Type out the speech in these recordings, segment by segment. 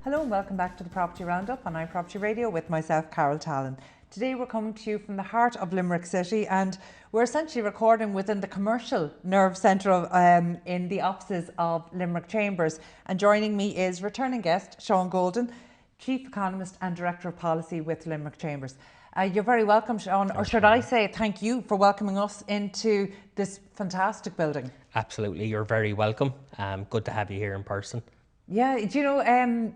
Hello and welcome back to the Property Roundup on iPropertyRadio with myself, Katie Tallon. Today we're coming to you from the heart of Limerick City, and we're essentially recording within the commercial nerve centre in the offices of Limerick Chambers. And joining me is returning guest Sean Golden, Chief Economist and Director of Policy with Limerick Chambers. You're very welcome, Sean, or should I say thank you for welcoming us into this fantastic building. Absolutely, you're very welcome. Good to have you here in person. Yeah, do you know,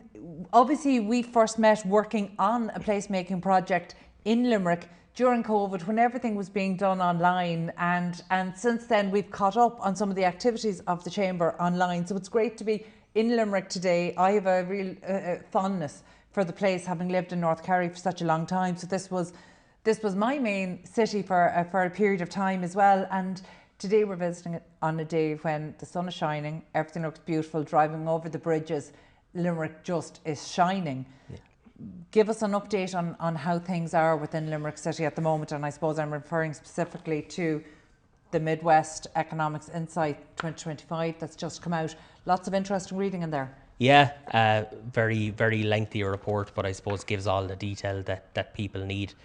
obviously we first met working on a placemaking project in Limerick during COVID when everything was being done online, and since then we've caught up on some of the activities of the Chamber online. So it's great to be in Limerick today. I have a real fondness for the place, having lived in North Kerry for such a long time. So this was my main city for a period of time as well. And today we're visiting it on a day when the sun is shining, everything looks beautiful, driving over the bridges, Limerick just is shining. Yeah. Give us an update on how things are within Limerick City at the moment, and I suppose I'm referring specifically to the Midwest Economics Insight 2025 that's just come out. Lots of interesting reading in there. Yeah, very, very lengthy report, but I suppose gives all the detail that people need.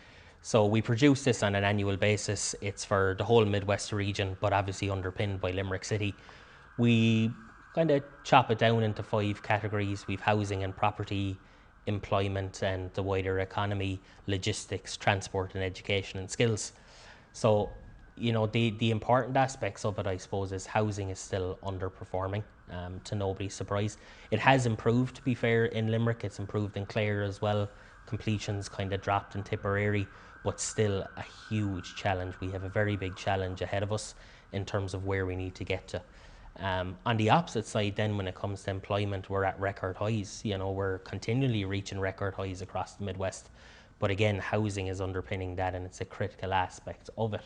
So we produce this on an annual basis. It's for the whole Midwest region, but obviously underpinned by Limerick City. We kind of chop it down into 5 categories. We've housing and property, employment and the wider economy, logistics, transport and education and skills. So, you know, the important aspects of it, I suppose, is housing is still underperforming, to nobody's surprise. It has improved, to be fair, in Limerick. It's improved in Clare as well. Completions kind of dropped in Tipperary, but still a huge challenge. We have a very big challenge ahead of us in terms of where we need to get to. On the opposite side then, when it comes to employment, we're at record highs. You know, we're continually reaching record highs across the Midwest. But again, housing is underpinning that, and it's a critical aspect of it.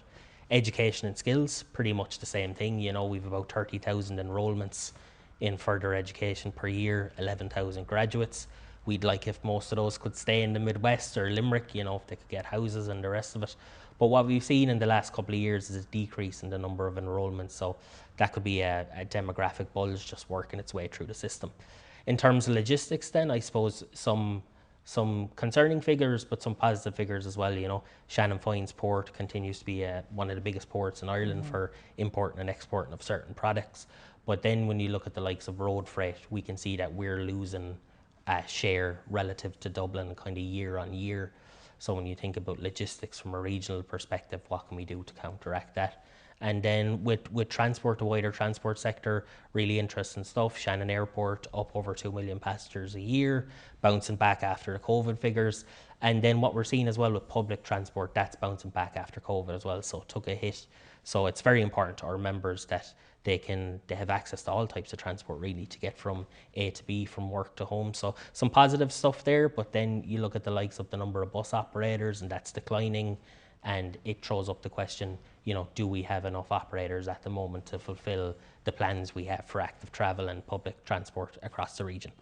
Education and skills, pretty much the same thing. You know, we've about 30,000 enrolments in further education per year, 11,000 graduates. We'd like if most of those could stay in the Midwest or Limerick, you know, if they could get houses and the rest of it. But what we've seen in the last couple of years is a decrease in the number of enrolments. So that could be a demographic bulge just working its way through the system. In terms of logistics then, I suppose some concerning figures, but some positive figures as well. You know, Shannon Foynes Port continues to be one of the biggest ports in Ireland for importing and exporting of certain products. But then when you look at the likes of road freight, we can see that we're losing share relative to Dublin kind of year on year. So when you think about logistics from a regional perspective, what can we do to counteract that? And then with transport, the wider transport sector, really interesting stuff. Shannon Airport up over 2 million passengers a year, bouncing back after the COVID figures. And then what we're seeing as well with public transport, that's bouncing back after COVID as well. So it took a hit. So it's very important to our members that they have access to all types of transport really to get from A to B, from work to home. So some positive stuff there, but then you look at the likes of the number of bus operators and that's declining, and it throws up the question, you know, do we have enough operators at the moment to fulfill the plans we have for active travel and public transport across the region?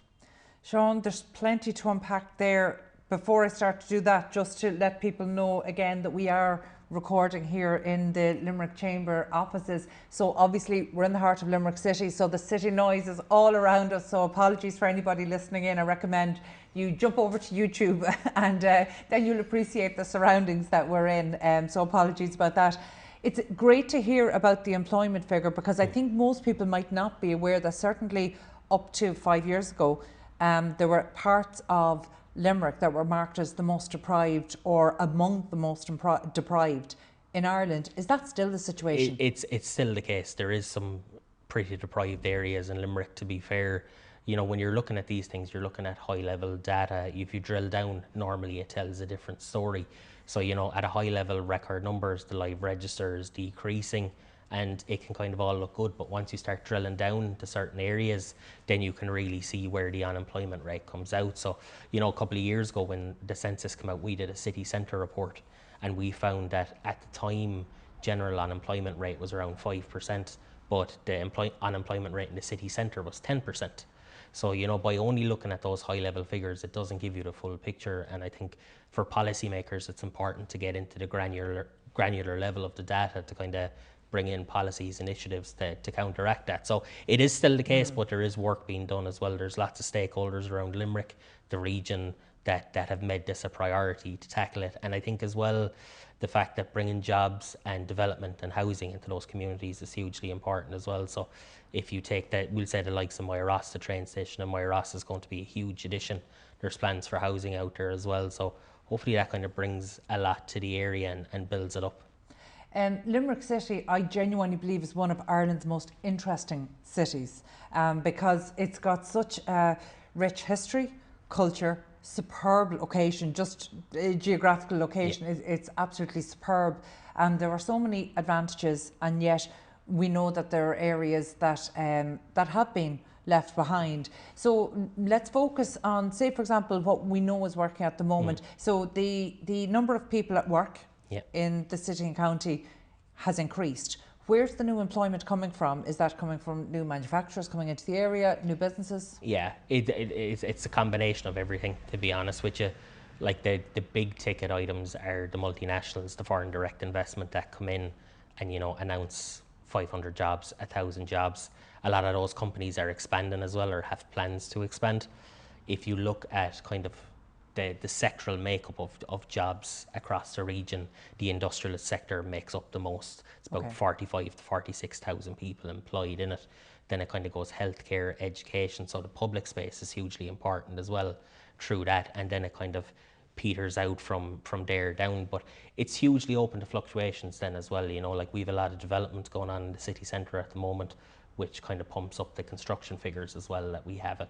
Sean, there's plenty to unpack there. Before I start to do that, just to let people know again that we are recording here in the Limerick Chamber offices. So obviously we're in the heart of Limerick City, so the city noise is all around us. So apologies for anybody listening in. I recommend you jump over to YouTube and then you'll appreciate the surroundings that we're in. So apologies about that. It's great to hear about the employment figure, because I think most people might not be aware that certainly up to 5 years ago, there were parts of Limerick that were marked as the most deprived or among the most deprived in Ireland. Is that still the situation? It's still the case. There is some pretty deprived areas in Limerick, to be fair. You know, when you're looking at these things, you're looking at high level data. If you drill down, normally it tells a different story. So, you know, at a high level, record numbers, the live register is decreasing, and it can kind of all look good. But once you start drilling down to certain areas, then you can really see where the unemployment rate comes out. So, you know, a couple of years ago when the census came out, we did a city centre report, and we found that at the time, general unemployment rate was around 5%, but the unemployment rate in the city centre was 10%. So, you know, by only looking at those high level figures, it doesn't give you the full picture. And I think for policymakers, it's important to get into the granular level of the data to kind of bring in policies, initiatives to counteract that. So it is still the case, but there is work being done as well. There's lots of stakeholders around Limerick, the region, that have made this a priority to tackle it. And I think as well, the fact that bringing jobs and development and housing into those communities is hugely important as well. So if you take that, we'll say the likes of Moya Ross, the train station, and Moya Ross is going to be a huge addition. There's plans for housing out there as well. So hopefully that kind of brings a lot to the area and builds it up. Limerick City, I genuinely believe, is one of Ireland's most interesting cities because it's got such a rich history, culture, superb location, just geographical location. It's absolutely superb. There are so many advantages, and yet we know that there are areas that that have been left behind. So let's focus on, say, for example, what we know is working at the moment. So the number of people at work in the city and county has increased. Where's the new employment coming from? Is that coming from new manufacturers coming into the area, new businesses? Yeah, it's a combination of everything, to be honest with you. Like the big ticket items are the multinationals, the foreign direct investment that come in and, you know, announce 500 jobs, 1,000 jobs. A lot of those companies are expanding as well, or have plans to expand. If you look at kind of the sectoral makeup of jobs across the region, the industrialist sector makes up the most. It's about 45 to 46,000 people employed in it. Then it kind of goes healthcare, education. So the public space is hugely important as well through that. And then it kind of peters out from there down. But it's hugely open to fluctuations then as well. You know, like we've a lot of development going on in the city centre at the moment, which kind of pumps up the construction figures as well that we have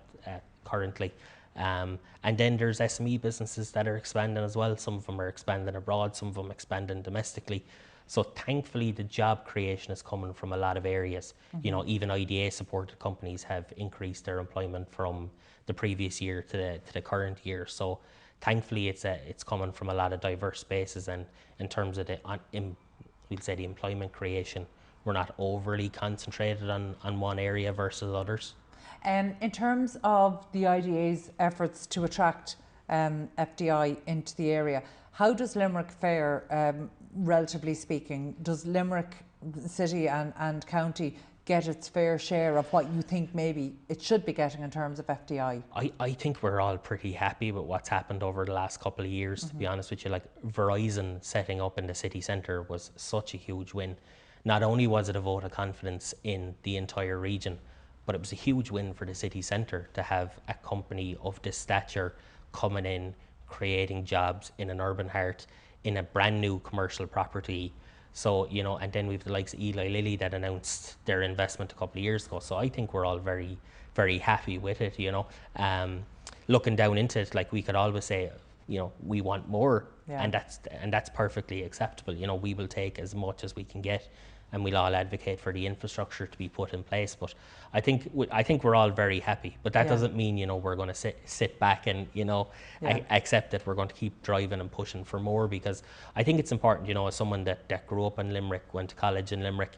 currently. And then there's SME businesses that are expanding as well. Some of them are expanding abroad, some of them expanding domestically. So thankfully the job creation is coming from a lot of areas. You know, even IDA supported companies have increased their employment from the previous year to the current year. So thankfully it's coming from a lot of diverse spaces, and in terms of we'll say the employment creation, we're not overly concentrated on one area versus others. In terms of the IDA's efforts to attract FDI into the area, how does Limerick fare, relatively speaking? Does Limerick City and County get its fair share of what you think maybe it should be getting in terms of FDI? I think we're all pretty happy with what's happened over the last couple of years, to be honest with you. Like Verizon setting up in the city centre was such a huge win. Not only was it a vote of confidence in the entire region, but it was a huge win for the city centre to have a company of this stature coming in, creating jobs in an urban heart, in a brand new commercial property. So, you know, and then we've the likes of Eli Lilly that announced their investment a couple of years ago. So I think we're all very, very happy with it, you know. Looking down into it, like we could always say, you know, we want more, and that's perfectly acceptable. You know, we will take as much as we can get, and we'll all advocate for the infrastructure to be put in place. But I think we're all very happy. But that doesn't mean, you know, we're going to sit back and, you know, accept that. We're going to keep driving and pushing for more, because I think it's important, you know, as someone that grew up in Limerick, went to college in Limerick,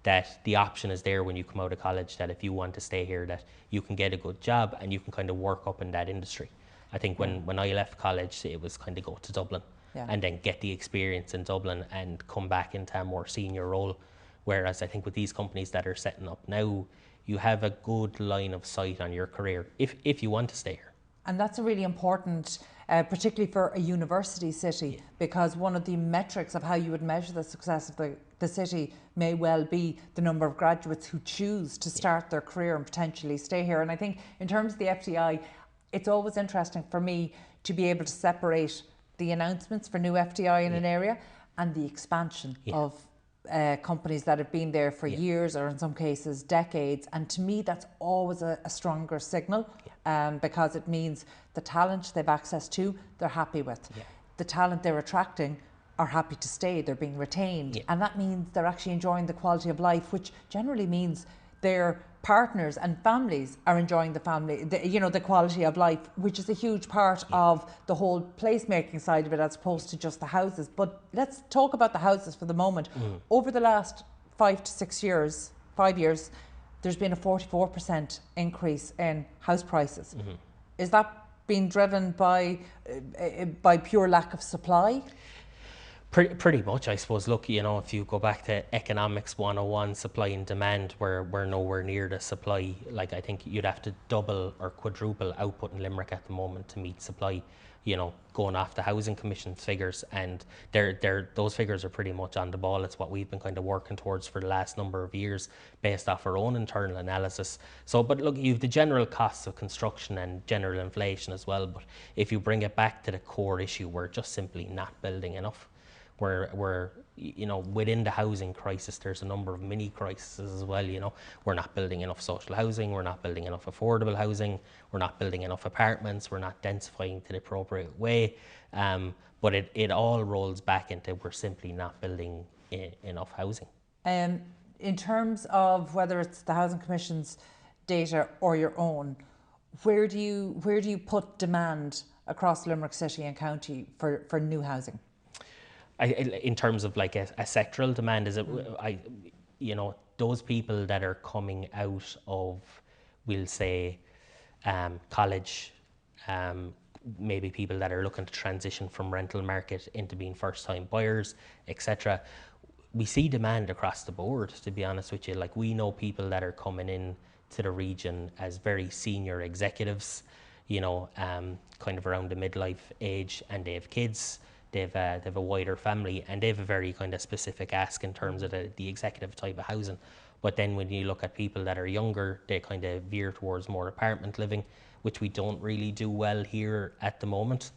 that the option is there when you come out of college, that if you want to stay here, that you can get a good job and you can kind of work up in that industry. I think when I left college, it was kind of go to Dublin and then get the experience in Dublin and come back into a more senior role. Whereas I think with these companies that are setting up now, you have a good line of sight on your career if you want to stay here. And that's a really important, particularly for a university city, because one of the metrics of how you would measure the success of the city may well be the number of graduates who choose to start their career and potentially stay here. And I think in terms of the FDI, it's always interesting for me to be able to separate the announcements for new FDI in an area and the expansion of companies that have been there for years, or in some cases decades. And to me, that's always a stronger signal, because it means the talent they've access to, they're happy with. The talent they're attracting are happy to stay, they're being retained. And that means they're actually enjoying the quality of life, which generally means their partners and families are enjoying the quality of life, which is a huge part of the whole placemaking side of it, as opposed to just the houses. But let's talk about the houses for the moment. Over the last 5 years, there's been a 44% increase in house prices. Is that being driven by pure lack of supply? Pretty much, I suppose. Look, if you go back to economics 101, supply and demand, we're nowhere near the supply. Like, I think you'd have to double or quadruple output in Limerick at the moment to meet supply, going off the Housing Commission's figures. And those figures are pretty much on the ball. It's what we've been kind of working towards for the last number of years based off our own internal analysis. So, but look, you've the general costs of construction and general inflation as well. But if you bring it back to the core issue, we're just simply not building enough. We're within the housing crisis, there's a number of mini crises as well. We're not building enough social housing, we're not building enough affordable housing, we're not building enough apartments, we're not densifying to the appropriate way. But it all rolls back into we're simply not building enough housing. In terms of whether it's the Housing Commission's data or your own, where do you put demand across Limerick City and County for new housing? In terms of like a sectoral demand, is it, those people that are coming out of, we'll say, college, maybe people that are looking to transition from rental market into being first time buyers, etc. We see demand across the board, to be honest with you. Like, we know people that are coming in to the region as very senior executives, kind of around the midlife age, and they have kids. They have a wider family, and they have a very kind of specific ask in terms of the executive type of housing. But then when you look at people that are younger, they kind of veer towards more apartment living, which we don't really do well here at the moment.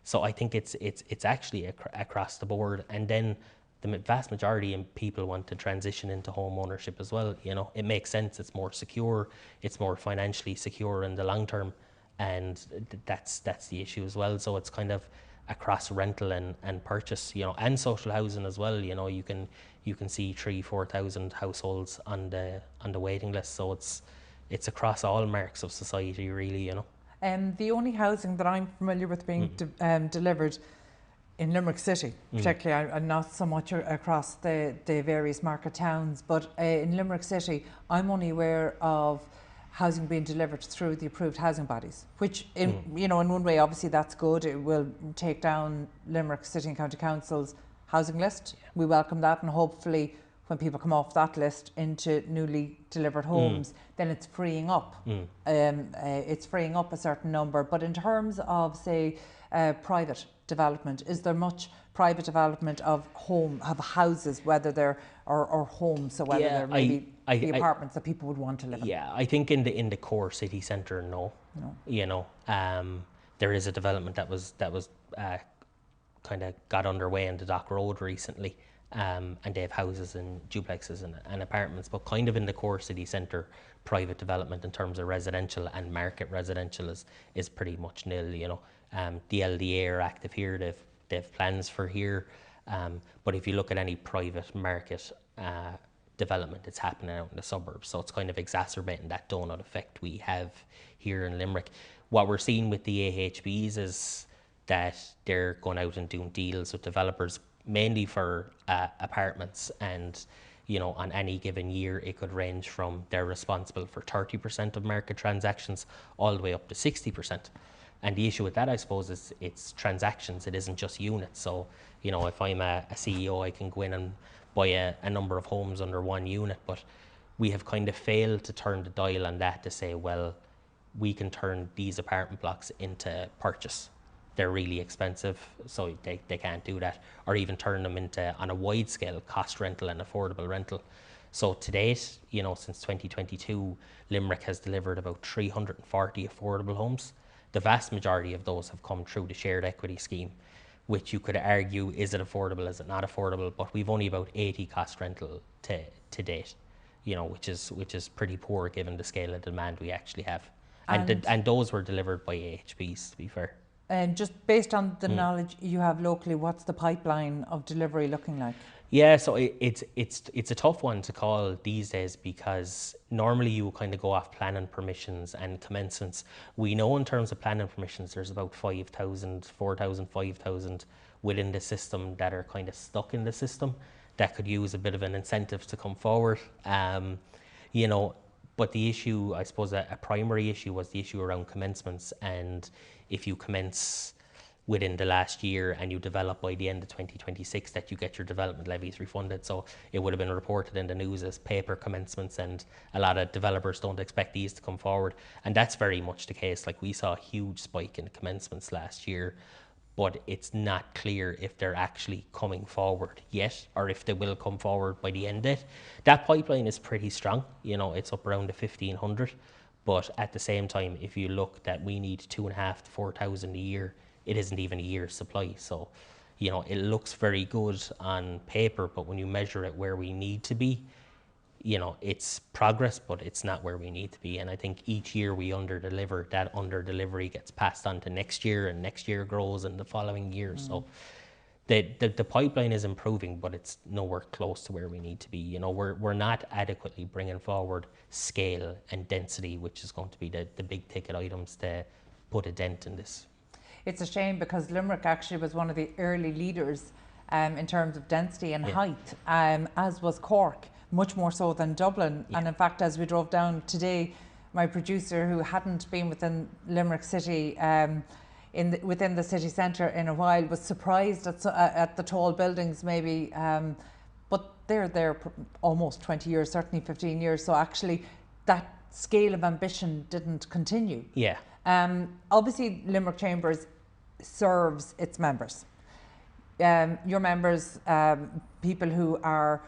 So I think it's actually across the board. And then the vast majority of people want to transition into home ownership as well. It makes sense. It's more secure. It's more financially secure in the long term, and that's the issue as well. So it's kind of across rental and purchase, and social housing as well. You can see 3,000-4,000 households on the waiting list. So it's across all marks of society, really. The only housing that I'm familiar with being delivered in Limerick City, particularly, and not so much across the various market towns, but in Limerick City, I'm only aware of housing being delivered through the approved housing bodies, which in one way, obviously that's good. It will take down Limerick City and County Council's housing list. Yeah. We welcome that, and hopefully when people come off that list into newly delivered homes, then it's freeing up. It's freeing up a certain number. But in terms of, say, private development, is there much private development of houses, whether they're or homes, so whether they're maybe the apartments that people would want to live in? Yeah, I think in the core city centre, no. There is a development that was kind of got underway in the Dock Road recently, and they have houses and duplexes and apartments, but kind of in the core city centre, private development in terms of residential and market residential is pretty much nil. The LDA are active here. They've plans for here, but if you look at any private market development, it's happening out in the suburbs, so it's kind of exacerbating that donut effect we have here in Limerick. What we're seeing with the AHBs is that they're going out and doing deals with developers, mainly for apartments, and on any given year it could range from they're responsible for 30% of market transactions all the way up to 60%. And the issue with that, I suppose, is it's transactions. It isn't just units. So, if I'm a CEO, I can go in and buy a number of homes under one unit. But we have kind of failed to turn the dial on that to say, well, we can turn these apartment blocks into purchase. They're really expensive, so they can't do that. Or even turn them into, on a wide scale, cost rental and affordable rental. So to date, since 2022, Limerick has delivered about 340 affordable homes. The vast majority of those have come through the shared equity scheme, which you could argue, is it affordable, is it not affordable? But we've only about 80 cost rental to date, which is pretty poor given the scale of demand we actually have. And those were delivered by AHBs, to be fair. And just based on the knowledge you have locally, what's the pipeline of delivery looking like? Yeah, so it's a tough one to call these days, because normally you kind of go off planning permissions and commencements. We know in terms of planning permissions, there's about 5,000, 4,000, 5,000 within the system that are kind of stuck in the system that could use a bit of an incentive to come forward. But the issue, I suppose, a primary issue was the issue around commencements. And if you commence, within the last year and you develop by the end of 2026, that you get your development levies refunded. So it would have been reported in the news as paper commencements, and a lot of developers don't expect these to come forward. And that's very much the case. Like, we saw a huge spike in commencements last year, but it's not clear if they're actually coming forward yet, or if they will come forward by the end of it. That pipeline is pretty strong. You know, it's up around the 1,500. But at the same time, if you look that we need 2,500 to 4,000 a year, it isn't even a year's supply. So, you know, it looks very good on paper, but when you measure it where we need to be, you know, it's progress, but it's not where we need to be. And I think each year we under-deliver, that under-delivery gets passed on to next year, and next year grows in the following year. So the pipeline is improving, but it's nowhere close to where we need to be. You know, we're not adequately bringing forward scale and density, which is going to be the big ticket items to put a dent in this. It's a shame, because Limerick actually was one of the early leaders in terms of density and height, as was Cork, much more so than Dublin. And in fact, as we drove down today, my producer, who hadn't been within Limerick City, within the city centre in a while, was surprised at the tall buildings maybe, but they're there almost 20 years, certainly 15 years. So actually that scale of ambition didn't continue. Yeah. Obviously Limerick Chambers serves its members. Your members, people who are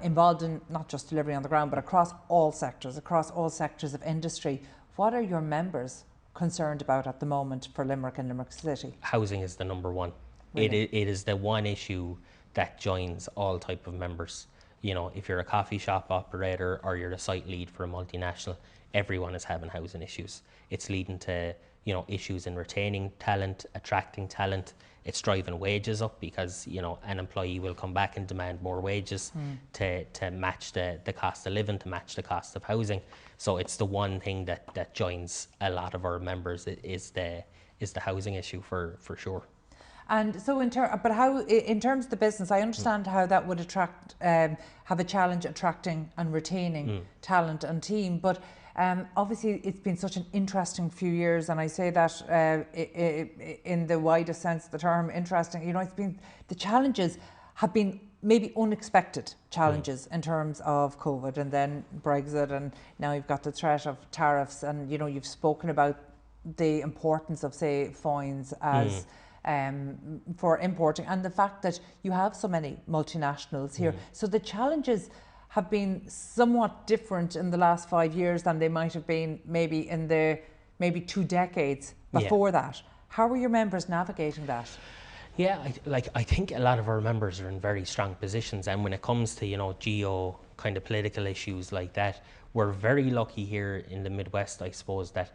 involved in not just delivery on the ground, but across all sectors of industry. What are your members concerned about at the moment for Limerick and Limerick City? Housing is the number one. Really? It is the one issue that joins all type of members. You know, if you're a coffee shop operator or you're a site lead for a multinational, everyone is having housing issues. It's leading to, you know, issues in retaining talent, attracting talent. It's driving wages up, because, you know, an employee will come back and demand more wages to match the cost of living, to match the cost of housing. So it's the one thing that joins a lot of our members is the housing issue for sure. And so in terms of the business, I understand how that would have a challenge attracting and retaining talent and team, but obviously it's been such an interesting few years, and I say that in the widest sense of the term, interesting. You know, the challenges have been maybe unexpected challenges in terms of COVID, and then Brexit, and now you've got the threat of tariffs, and, you know, you've spoken about the importance of, say, fines as for importing, and the fact that you have so many multinationals here. So the challenges have been somewhat different in the last 5 years than they might have been maybe in the 2 decades before that. How are your members navigating that? Yeah, I think a lot of our members are in very strong positions, and when it comes to, you know, geo kind of political issues like that, we're very lucky here in the Midwest, I suppose, that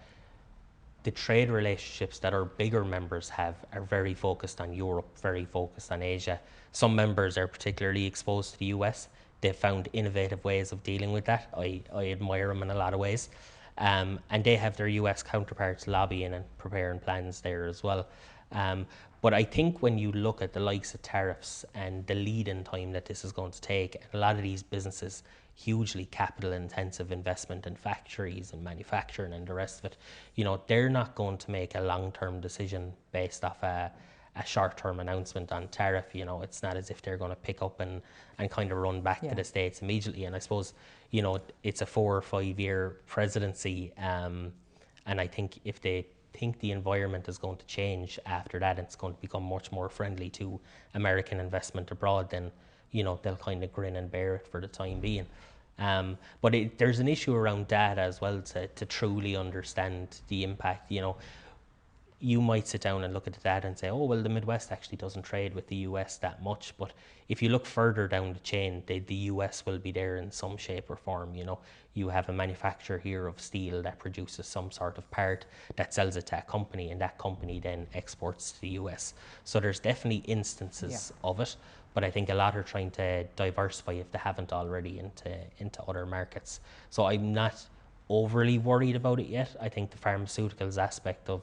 the trade relationships that our bigger members have are very focused on Europe, very focused on Asia. Some members are particularly exposed to the US. They've found innovative ways of dealing with that. I admire them in a lot of ways. And they have their US counterparts lobbying and preparing plans there as well. But I think when you look at the likes of tariffs and the lead-in time that this is going to take, and a lot of these businesses, hugely capital-intensive investment in factories and manufacturing and the rest of it, you know, they're not going to make a long-term decision based off a short-term announcement on tariff. You know, it's not as if they're going to pick up and kind of run back to the States immediately. And I suppose, you know, it's a 4 or 5 year presidency, and I think if they think the environment is going to change after that, it's going to become much more friendly to American investment abroad, then, you know, they'll kind of grin and bear it for the time being. But there's an issue around data as well to truly understand the impact. You know, you might sit down and look at the data and say, oh, well, the Midwest actually doesn't trade with the US that much. But if you look further down the chain, the US will be there in some shape or form. You know, you have a manufacturer here of steel that produces some sort of part that sells it to a company, and that company then exports to the US. So there's definitely instances of it. But I think a lot are trying to diversify, if they haven't already, into other markets. So I'm not overly worried about it yet. I think the pharmaceuticals aspect of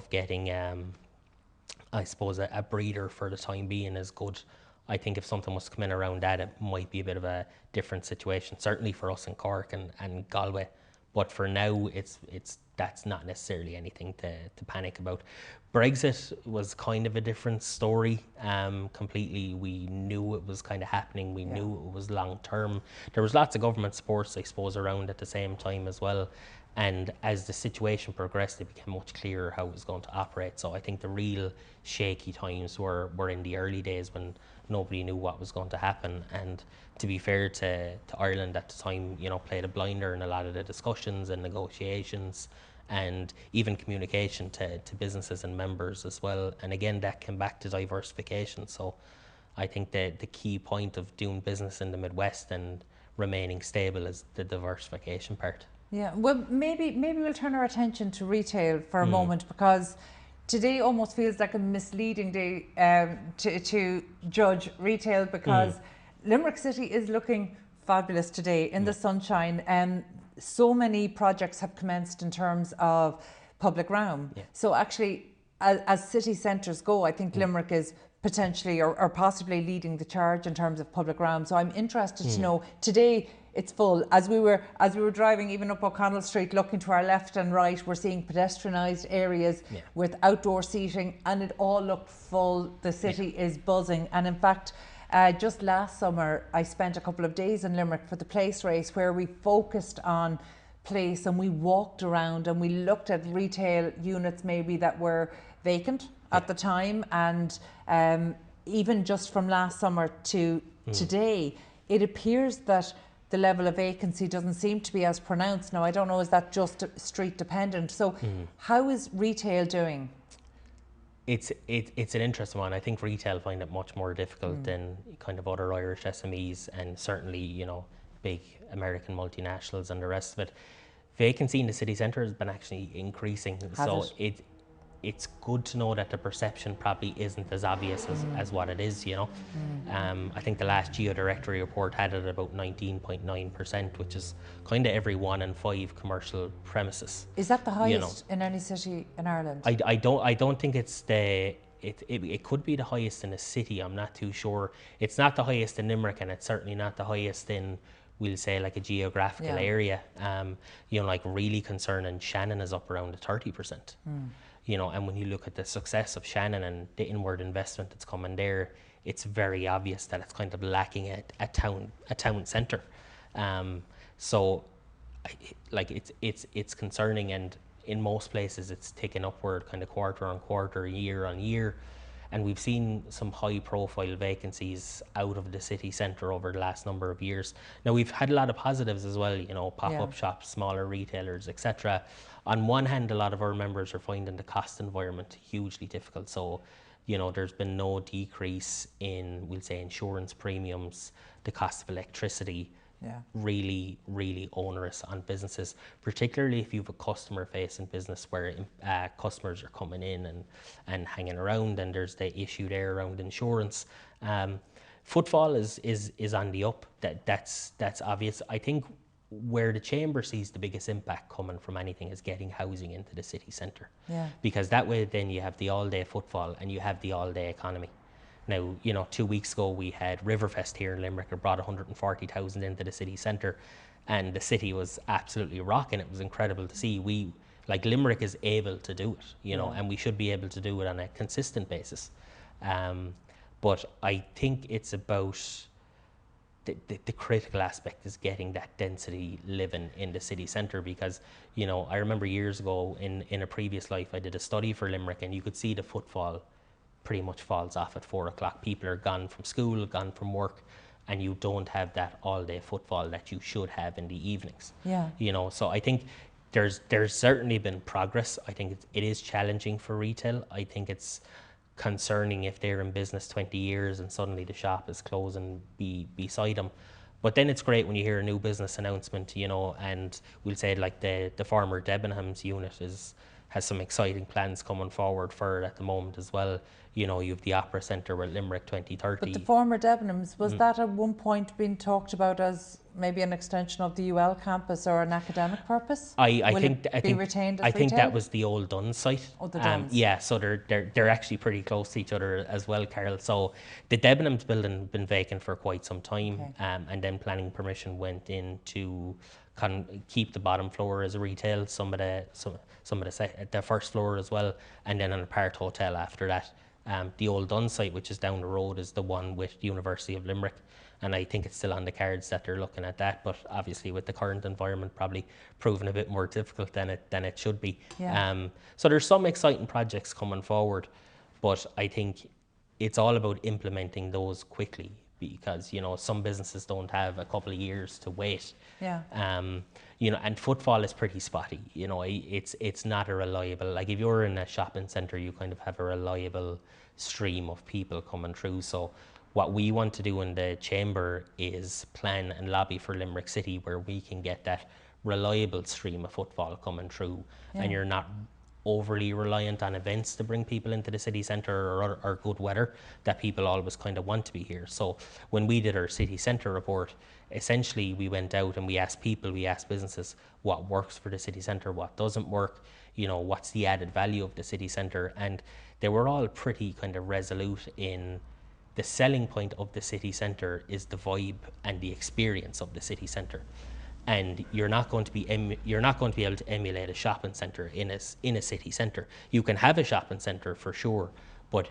getting, I suppose, a breather for the time being is good. I think if something was to come in around that, it might be a bit of a different situation, certainly for us in Cork and Galway. But for now, it's that's not necessarily anything to panic about. Brexit was kind of a different story completely. We knew it was kind of happening. We knew it was long term. There was lots of government supports, I suppose, around at the same time as well. And as the situation progressed, it became much clearer how it was going to operate. So I think the real shaky times were in the early days when nobody knew what was going to happen. And to be fair to Ireland at the time, you know, played a blinder in a lot of the discussions and negotiations and even communication to businesses and members as well. And again, that came back to diversification. So I think that the key point of doing business in the Midwest and remaining stable is the diversification part. Yeah, well, maybe we'll turn our attention to retail for a moment, because today almost feels like a misleading day to judge retail, because Limerick City is looking fabulous today in the sunshine. So many projects have commenced in terms of public realm. Yeah. So actually, as city centres go, I think Limerick is potentially or possibly leading the charge in terms of public realm. So I'm interested to know, today it's full. As we were driving even up O'Connell Street, looking to our left and right, we're seeing pedestrianised areas with outdoor seating, and it all looked full. The city is buzzing. And in fact, just last summer, I spent a couple of days in Limerick for the place race, where we focused on place and we walked around and we looked at retail units maybe that were vacant at the time. And even just from last summer to today, it appears that the level of vacancy doesn't seem to be as pronounced. Now, I don't know, is that just street dependent? So how is retail doing? It's an interesting one. I think retail find it much more difficult than kind of other Irish SMEs, and certainly, you know, big American multinationals and the rest of it. Vacancy in the city centre has been actually increasing. It's good to know that the perception probably isn't as obvious as what it is, you know. I think the last Geo-Directory report had it about 19.9%, which is kind of every 1 in 5 commercial premises. Is that the highest in any city in Ireland? I don't think it's it could be the highest in a city. I'm not too sure. It's not the highest in Limerick, and it's certainly not the highest in, we'll say, like a geographical area. You know, like really concerning, Shannon is up around the 30%. You know, and when you look at the success of Shannon and the inward investment that's coming there, it's very obvious that it's kind of lacking a town centre. So, it's concerning, and in most places it's ticking upward, kind of quarter on quarter, year on year. And we've seen some high profile vacancies out of the city centre over the last number of years. Now, we've had a lot of positives as well, you know, pop-up shops, smaller retailers, etc. On one hand, a lot of our members are finding the cost environment hugely difficult. So, you know, there's been no decrease in, we'll say, insurance premiums, the cost of electricity, really, really onerous on businesses, particularly if you have a customer-facing business where customers are coming in and hanging around, and there's the issue there around insurance. Footfall is on the up. That's obvious. I think where the Chamber sees the biggest impact coming from anything is getting housing into the city centre. Because that way then you have the all-day footfall and you have the all-day economy. Now, you know, 2 weeks ago we had Riverfest here in Limerick. It brought 140,000 into the city centre, and the city was absolutely rocking. It was incredible to see. Limerick is able to do it, you know, and we should be able to do it on a consistent basis. But I think it's about the critical aspect is getting that density living in the city centre, because, you know, I remember years ago in a previous life I did a study for Limerick, and you could see the footfall pretty much falls off at 4 o'clock. People are gone from school, gone from work, and you don't have that all-day footfall that you should have in the evenings. You know, so I think there's certainly been progress. I think it is challenging for retail. I think it's concerning if they're in business 20 years and suddenly the shop is closing beside them. But then it's great when you hear a new business announcement, you know, and we'll say like the former Debenhams unit has some exciting plans coming forward for it at the moment as well. You know, you have the Opera Centre with Limerick 2030. But the former Debenhams, was that at one point being talked about as maybe an extension of the UL campus or an academic purpose? I Will think it be retained as I think retail? that was the old Duns site. Oh, the Duns. Yeah, so they're actually pretty close to each other as well, Carol. So the Debenhams building been vacant for quite some time, Okay. and then planning permission went in to keep the bottom floor as a retail, some of the first floor as well, and then an apart hotel after that. The old Dunn site, which is down the road, is the one with the University of Limerick, and I think it's still on the cards that they're looking at that. But obviously, with the current environment, probably proving a bit more difficult than it should be. Yeah. So there's some exciting projects coming forward, but I think it's all about implementing those quickly, because you know some businesses don't have a couple of years to wait. Yeah. You know, and footfall is pretty spotty. You know, it's not a reliable, like if you're in a shopping centre, you kind of have a reliable stream of people coming through. So what we want to do in the chamber is plan and lobby for Limerick City, where we can get that reliable stream of footfall coming through, and you're not overly reliant on events to bring people into the city centre, or good weather, that people always kind of want to be here. So when we did our city centre report, essentially we went out and we asked businesses what works for the city centre, what doesn't work, you know, what's the added value of the city centre, and they were all pretty kind of resolute in the selling point of the city centre is the vibe and the experience of the city centre. And you're not going to be able to emulate a shopping centre in a city centre. You can have a shopping centre for sure, but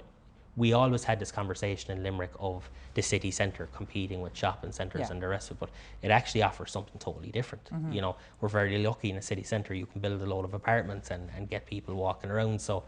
we always had this conversation in Limerick of the city centre competing with shopping centres and the rest of it. But it actually offers something totally different. You know, we're very lucky in a city centre. You can build a load of apartments and get people walking around. So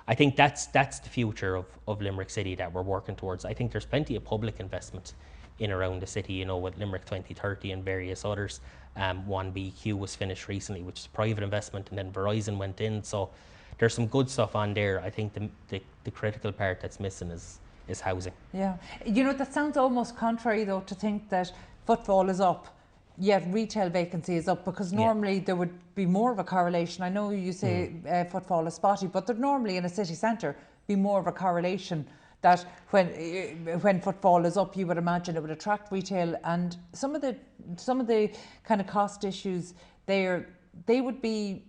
I think that's the future of Limerick City that we're working towards. I think there's plenty of public investment in around the city, you know, with Limerick 2030 and various others. 1BQ was finished recently, which is private investment, and then Verizon went in. So there's some good stuff on there. I think the critical part that's missing is housing. Yeah. You know, that sounds almost contrary though to think that footfall is up, yet retail vacancy is up, because normally there would be more of a correlation. I know you say footfall is spotty, but there'd normally in a city centre be more of a correlation that when footfall is up, you would imagine it would attract retail, and some of the kind of cost issues there, they would be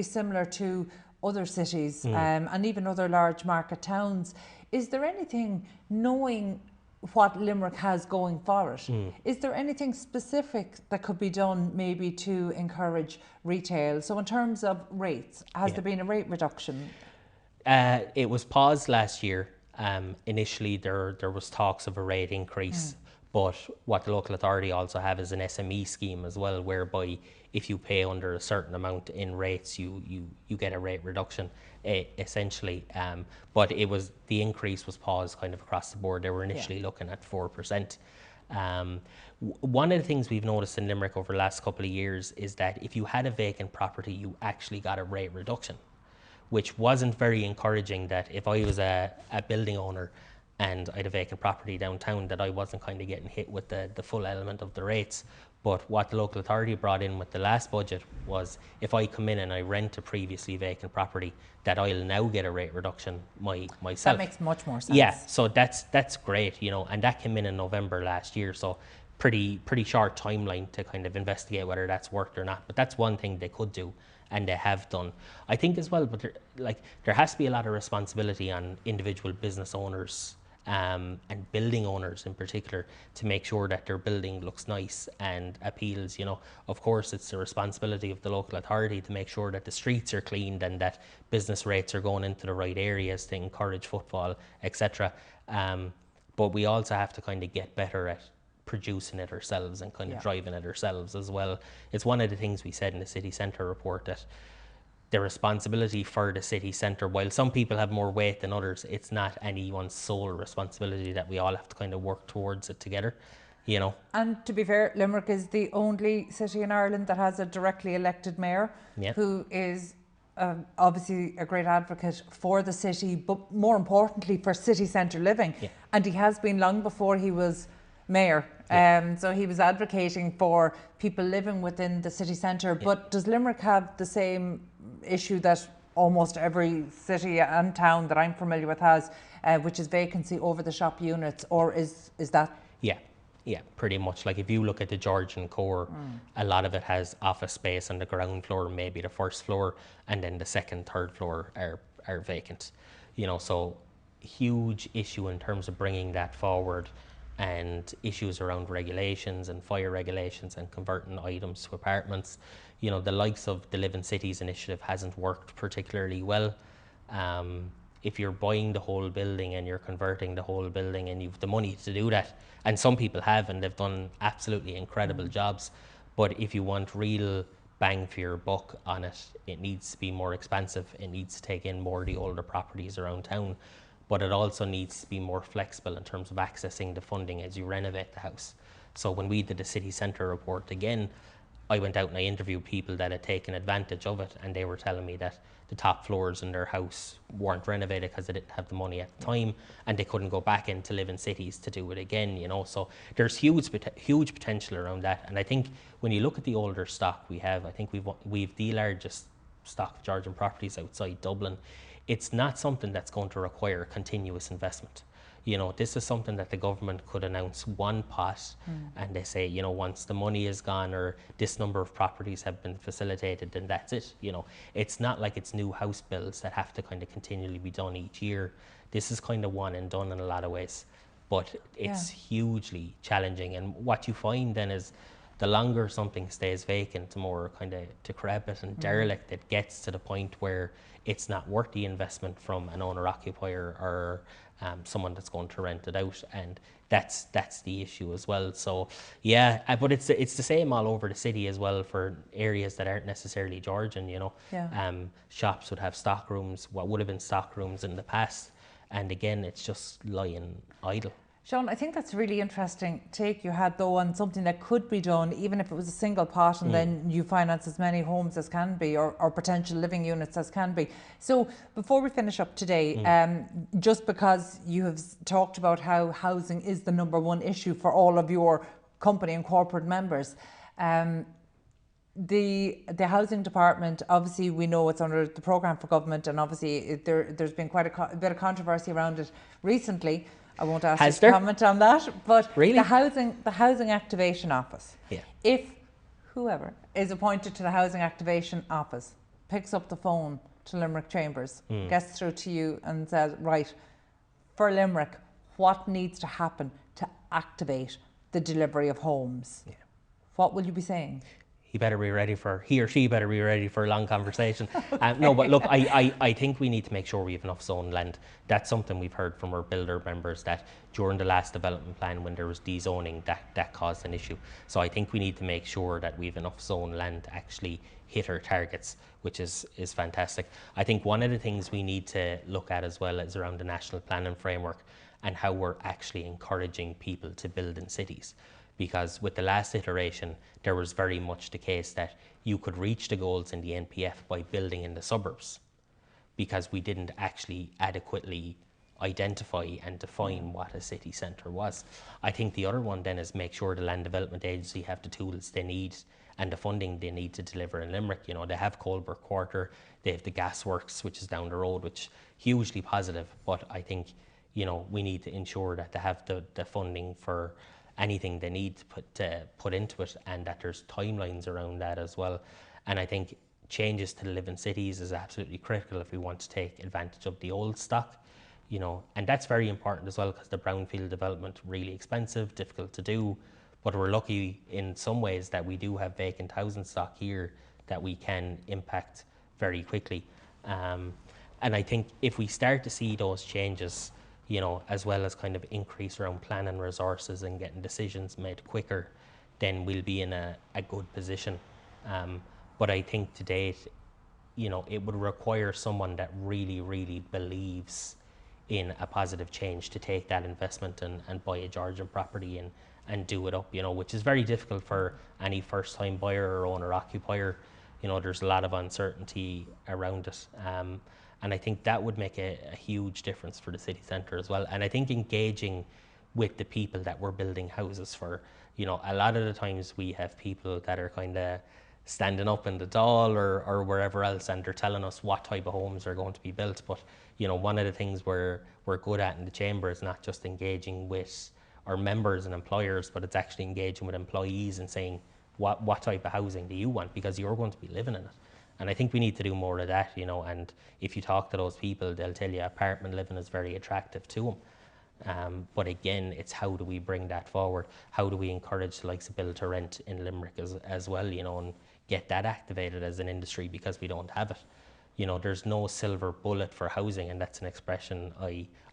similar to other cities and even other large market towns. Is there anything, knowing what Limerick has going for it, is there anything specific that could be done maybe to encourage retail? So in terms of rates, has there been a rate reduction? It was paused last year. Initially there was talks of a rate increase, but what the local authority also have is an SME scheme as well, whereby if you pay under a certain amount in rates, you get a rate reduction, essentially. But the increase was paused kind of across the board. They were initially looking at 4%. One of the things we've noticed in Limerick over the last couple of years is that if you had a vacant property, you actually got a rate reduction, which wasn't very encouraging. That if I was a building owner and I had a vacant property downtown, that I wasn't kind of getting hit with the full element of the rates. But what the local authority brought in with the last budget was, if I come in and I rent a previously vacant property, that I'll now get a rate reduction myself. That makes much more sense. Yeah, so that's great, you know, and that came in November last year, so pretty short timeline to kind of investigate whether that's worked or not. But that's one thing they could do, and they have done. I think as well, but there has to be a lot of responsibility on individual business owners and building owners in particular, to make sure that their building looks nice and appeals. You know, of course it's the responsibility of the local authority to make sure that the streets are cleaned and that business rates are going into the right areas to encourage footfall, etc. But we also have to kind of get better at producing it ourselves and kind of driving it ourselves as well. It's one of the things we said in the city centre report, that the responsibility for the city centre, while some people have more weight than others, it's not anyone's sole responsibility, that we all have to kind of work towards it together, you know. And to be fair, Limerick is the only city in Ireland that has a directly elected mayor who is obviously a great advocate for the city, but more importantly for city centre living. And he has been long before he was mayor. So he was advocating for people living within the city centre. But does Limerick have the same issue that almost every city and town that I'm familiar with has, which is vacancy over the shop units, or is that? Yeah, yeah, pretty much. Like if you look at the Georgian core, a lot of it has office space on the ground floor, maybe the first floor, and then the second, third floor are vacant. So huge issue in terms of bringing that forward, and issues around regulations and fire regulations and converting items to apartments. The likes of the Live in Cities initiative hasn't worked particularly well. If you're buying the whole building and you're converting the whole building and you've the money to do that, and some people have, and they've done absolutely incredible jobs, but if you want real bang for your buck on it, it needs to be more expansive. It needs to take in more of the older properties around town, but it also needs to be more flexible in terms of accessing the funding as you renovate the house. So when we did the city centre report again, I went out and I interviewed people that had taken advantage of it, and they were telling me that the top floors in their house weren't renovated because they didn't have the money at the time, and they couldn't go back in to Live in Cities to do it again. So there's huge potential around that. And I think when you look at the older stock we have, I think we've the largest stock of Georgian properties outside Dublin. It's not something that's going to require continuous investment. This is something that the government could announce one pot, and they say, once the money is gone or this number of properties have been facilitated, then that's it. It's not like it's new house builds that have to kind of continually be done each year. This is kind of one and done in a lot of ways, but it's hugely challenging. And what you find then is the longer something stays vacant, the more kind of decrepit and derelict it gets, to the point where it's not worth the investment from an owner-occupier or someone that's going to rent it out, and that's the issue as well. So but it's the same all over the city as well for areas that aren't necessarily Georgian. Shops would have stock rooms, what would have been stock rooms in the past, and again it's just lying idle. Sean, I think that's a really interesting take you had though on something that could be done, even if it was a single pot, and then you finance as many homes as can be, or potential living units as can be. So before we finish up today, just because you have talked about how housing is the number one issue for all of your company and corporate members, the housing department, obviously we know it's under the programme for government, and obviously there's been quite a bit of controversy around it recently. I won't ask you to comment on that, but really? the housing activation office. If whoever is appointed to the housing activation office picks up the phone to Limerick Chambers, gets through to you and says, right, for Limerick, what needs to happen to activate the delivery of homes? What will you be saying? He or she better be ready for a long conversation. No, but look, I think we need to make sure we have enough zoned land. That's something we've heard from our builder members, that during the last development plan, when there was dezoning, that caused an issue. So I think we need to make sure that we have enough zoned land to actually hit our targets, which is fantastic. I think one of the things we need to look at as well is around the national planning framework and how we're actually encouraging people to build in cities. Because with the last iteration, there was very much the case that you could reach the goals in the NPF by building in the suburbs, because we didn't actually adequately identify and define what a city centre was. I think the other one then is make sure the Land Development Agency have the tools they need and the funding they need to deliver in Limerick. They have Colbert Quarter, they have the Gasworks, which is down the road, which hugely positive, but I think, we need to ensure that they have the funding for anything they need to put into it, and that there's timelines around that as well. And I think changes to the Live in Cities is absolutely critical if we want to take advantage of the old stock, and that's very important as well, because the brownfield development, really expensive, difficult to do, but we're lucky in some ways that we do have vacant housing stock here that we can impact very quickly. And I think if we start to see those changes, as well as kind of increase around planning resources and getting decisions made quicker, then we'll be in a good position. But I think to date, it would require someone that really, really believes in a positive change to take that investment and buy a Georgian property and do it up, which is very difficult for any first-time buyer or owner-occupier. There's a lot of uncertainty around it. And I think that would make a huge difference for the city centre as well. And I think engaging with the people that we're building houses for, a lot of the times we have people that are kind of standing up in the Dáil or wherever else, and they're telling us what type of homes are going to be built. But one of the things we're good at in the Chamber is not just engaging with our members and employers, but it's actually engaging with employees and saying what type of housing do you want, because you're going to be living in it. And I think we need to do more of that, and if you talk to those people, they'll tell you apartment living is very attractive to them. But again, it's how do we bring that forward? How do we encourage the likes of build to rent in Limerick as well, and get that activated as an industry, because we don't have it. There's no silver bullet for housing, and that's an expression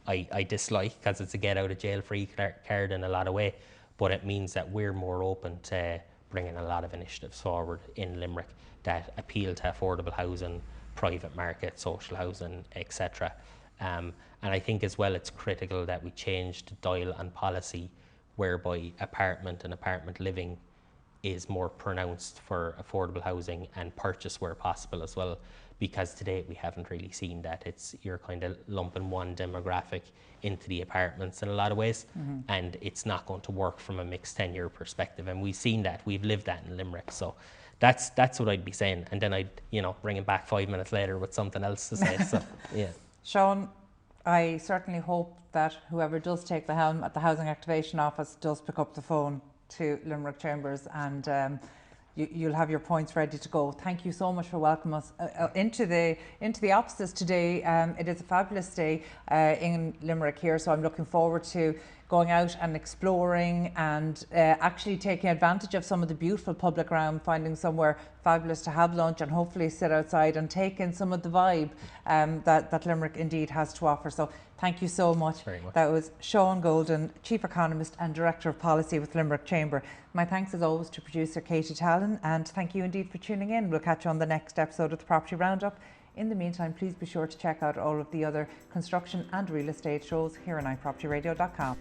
I dislike, because it's a get out of jail free card in a lot of way. But it means that we're more open to bringing a lot of initiatives forward in Limerick that appeal to affordable housing, private market, social housing, etc. And I think as well it's critical that we change the dial on policy whereby apartment and apartment living is more pronounced for affordable housing and purchase where possible as well, because to date we haven't really seen that. You're kind of lumping one demographic into the apartments in a lot of ways, and it's not going to work from a mixed tenure perspective, and we've seen that, we've lived that in Limerick. So that's what I'd be saying, and then I'd bring it back 5 minutes later with something else to say. So yeah. Sean, I certainly hope that whoever does take the helm at the Housing Activation Office does pick up the phone to Limerick Chambers, and you'll have your points ready to go. Thank you so much for welcoming us into the offices today. It is a fabulous day in Limerick here, so I'm looking forward to going out and exploring and actually taking advantage of some of the beautiful public ground, finding somewhere fabulous to have lunch and hopefully sit outside and take in some of the vibe that Limerick indeed has to offer. So thank you so much. Very much. That was Sean Golden, Chief Economist and Director of Policy with Limerick Chamber. My thanks as always to producer Katie Tallon, and thank you indeed for tuning in. We'll catch you on the next episode of the Property Roundup. In the meantime, please be sure to check out all of the other construction and real estate shows here on iPropertyRadio.com.